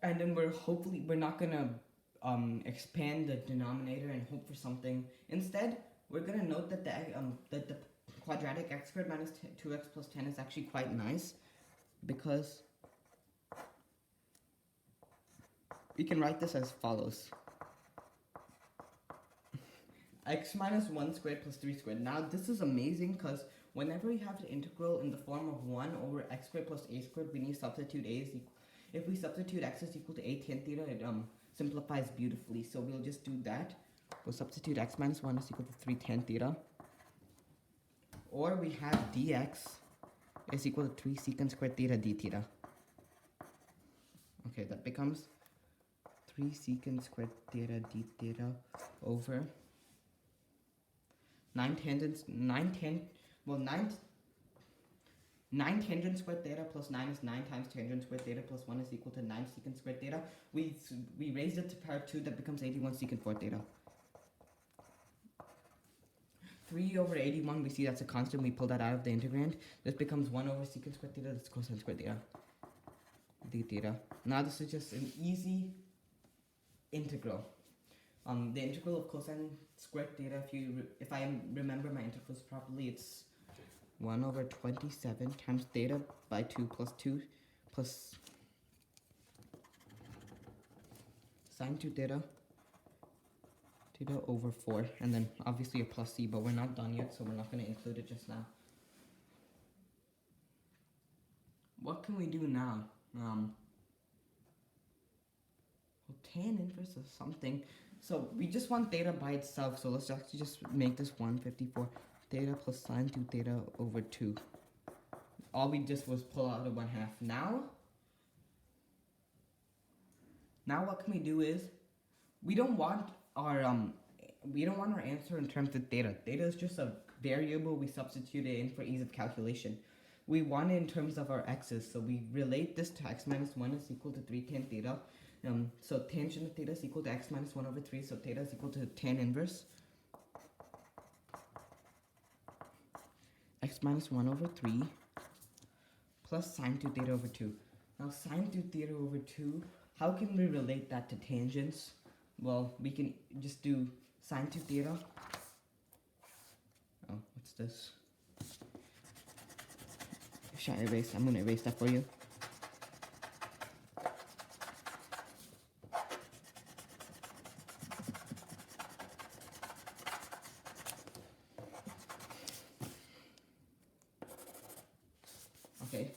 And then we're not gonna expand the denominator and hope for something. Instead, we're gonna note that the quadratic x squared minus 2x plus 10 is actually quite nice, because we can write this as follows: x minus 1 squared plus 3 squared. Now this is amazing because whenever we have the integral in the form of 1 over x squared plus a squared, we need to substitute a is equal. If we substitute x is equal to a tan theta, it simplifies beautifully. So we'll just do that. We'll substitute x minus 1 is equal to 3 tan theta. Or we have dx is equal to 3 secant squared theta d theta. Okay, that becomes 3 secant squared theta d theta over 9 tangent squared theta plus 9 is 9 times tangent squared theta plus 1 is equal to 9 secant squared theta. We raised it to power 2, that becomes 81 secant 4 theta. 3 over 81, we see that's a constant, we pull that out of the integrand. This becomes 1 over secant squared theta, that's cosine squared theta d theta. Now this is just an easy integral. The integral of cosine squared theta, if I remember my integrals properly, it's 1 over 27 times theta by 2 plus sine 2 theta over 4, and then obviously a plus c, but we're not done yet, so we're not going to include it just now. What can we do now? Well, tan inverse of something. So we just want theta by itself, so let's actually just make this 154 theta plus sine 2 theta over 2. All we just was pull out of 1/2. Now what can we do is, we don't want our answer in terms of theta. Theta is just a variable we substitute it in for ease of calculation. We want it in terms of our x's, so we relate this to x minus 1 is equal to 3 tan theta. So tangent of theta is equal to x minus 1 over 3, so theta is equal to tan inverse x minus 1 over 3 plus sine 2 theta over 2. Now sine 2 theta over 2, how can we relate that to tangents? Well, we can just do sine 2 theta. Oh, what's this? Should I erase? I'm going to erase that for you. Okay.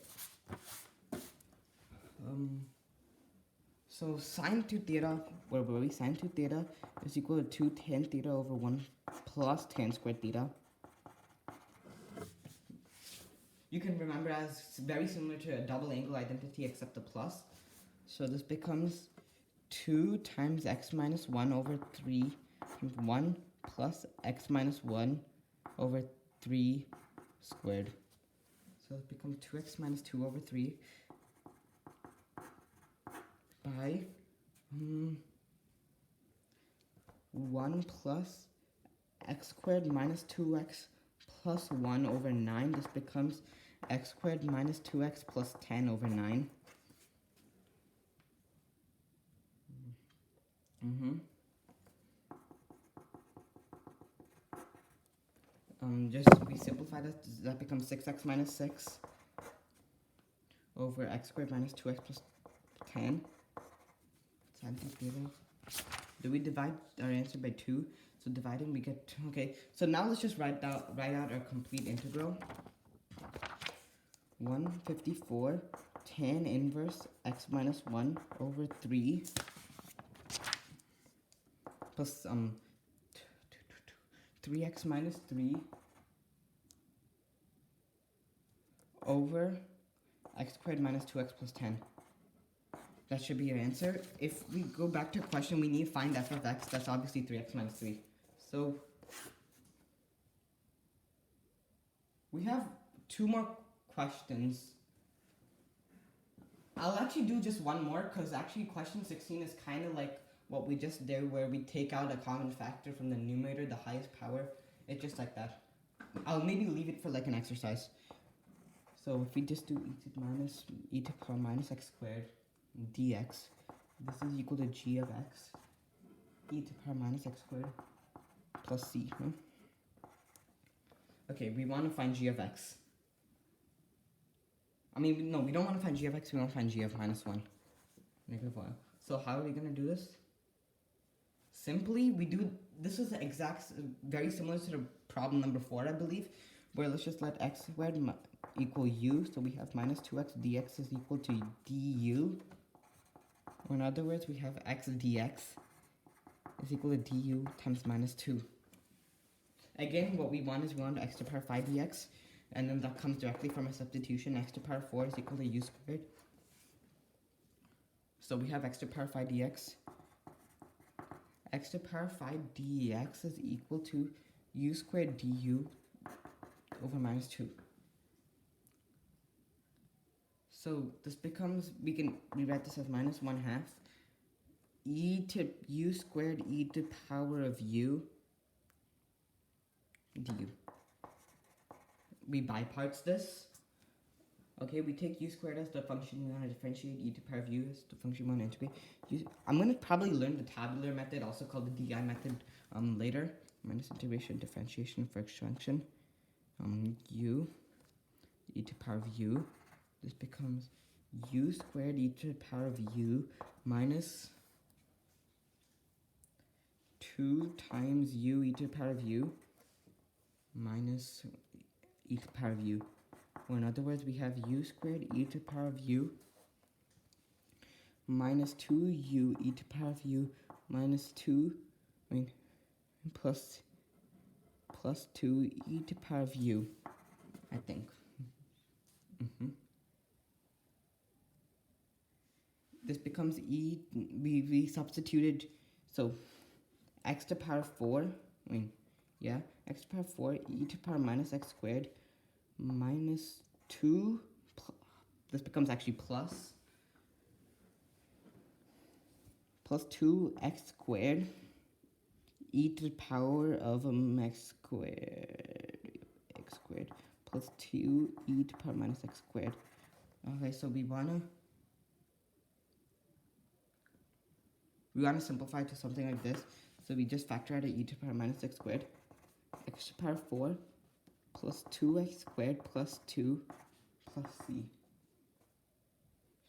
So sine 2 theta, where were we? Sine 2 theta is equal to 2 tan theta over 1 plus tan squared theta. You can remember as very similar to a double angle identity except the plus. So this becomes 2 times x minus 1 over 3 times 1 plus x minus 1 over 3 squared. So it becomes 2x minus 2 over 3 by 1 plus x squared minus 2x plus 1 over 9. This becomes x squared minus 2x plus 10 over 9. Just we simplify that becomes 6x minus 6 over x squared minus 2x plus 10. Do we divide our answer by 2? So dividing we get 2. Okay, so now let's just write out our complete integral. 154 tan inverse x minus 1 over 3 plus 3x minus 3 over x squared minus 2x plus 10. That should be your answer. If we go back to a question, we need to find f of x. That's obviously 3x minus 3. So we have 2 more questions. I'll actually do just one more, because actually question 16 is kind of like what we just did, where we take out a common factor from the numerator, the highest power. It's just like that. I'll maybe leave it for like an exercise. So if we just do e to the power minus x squared dx This is equal to g of x e to the power minus x squared plus c. Huh? Okay, we want to find g of x. I mean, no, we don't want to find g of x, we want to find g of minus 1. Negative 1. So how are we going to do this? Simply, we do, this is the exact, very similar to the problem number 4, I believe, where let's just let x squared equal u, so we have minus 2x dx is equal to du, or in other words, we have x dx is equal to du times minus 2. Again, what we want is we want x to the power 5 dx, and then that comes directly from a substitution. X to the power 4 is equal to u squared. So we have x to the power 5 dx. X to the power 5 dx is equal to u squared du over minus 2. So this becomes, we can rewrite this as minus 1/2 e to u squared e to the power of u du. We by parts this. Okay, we take u squared as the function we want to differentiate, e to the power of u as the function we want to integrate. I'm going to probably learn the tabular method, also called the DI method, later. Minus integration, differentiation for extraction. U e to the power of u. This becomes u squared e to the power of u minus 2 times u e to the power of u minus e to the power of u. Or in other words, we have u squared e to the power of u minus 2u e to the power of u minus 2, plus 2 e to the power of u, I think. This becomes e, we substituted, so x to the power 4, x to the power 4 e to the power minus x squared minus 2, this becomes actually plus 2x squared e to the power of x squared plus 2 e to the power minus x squared. Okay, so we wanna simplify to something like this. So we just factor out e to the power minus x squared, x to the power 4 plus 2x squared plus 2 plus c.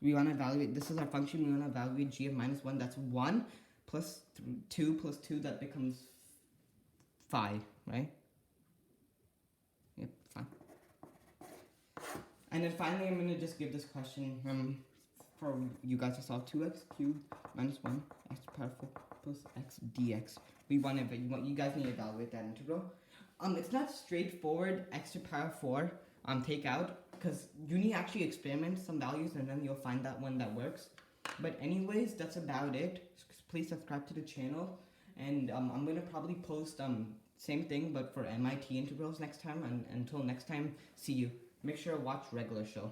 We want to evaluate, this is our function, we want to evaluate g of minus 1, that's 1 plus 2 plus 2, that becomes 5, right? Yep, 5. And then finally, I'm going to just give this question for you guys to solve. 2x cubed minus 1 x to the power 4 plus x dx. You guys need to evaluate that integral. It's not straightforward x to the power 4 take out, because you need to actually experiment some values and then you'll find that one that works. But anyways, that's about it. Please subscribe to the channel, and I'm gonna probably post same thing but for MIT integrals next time, and until next time, see you. Make sure to watch regular show.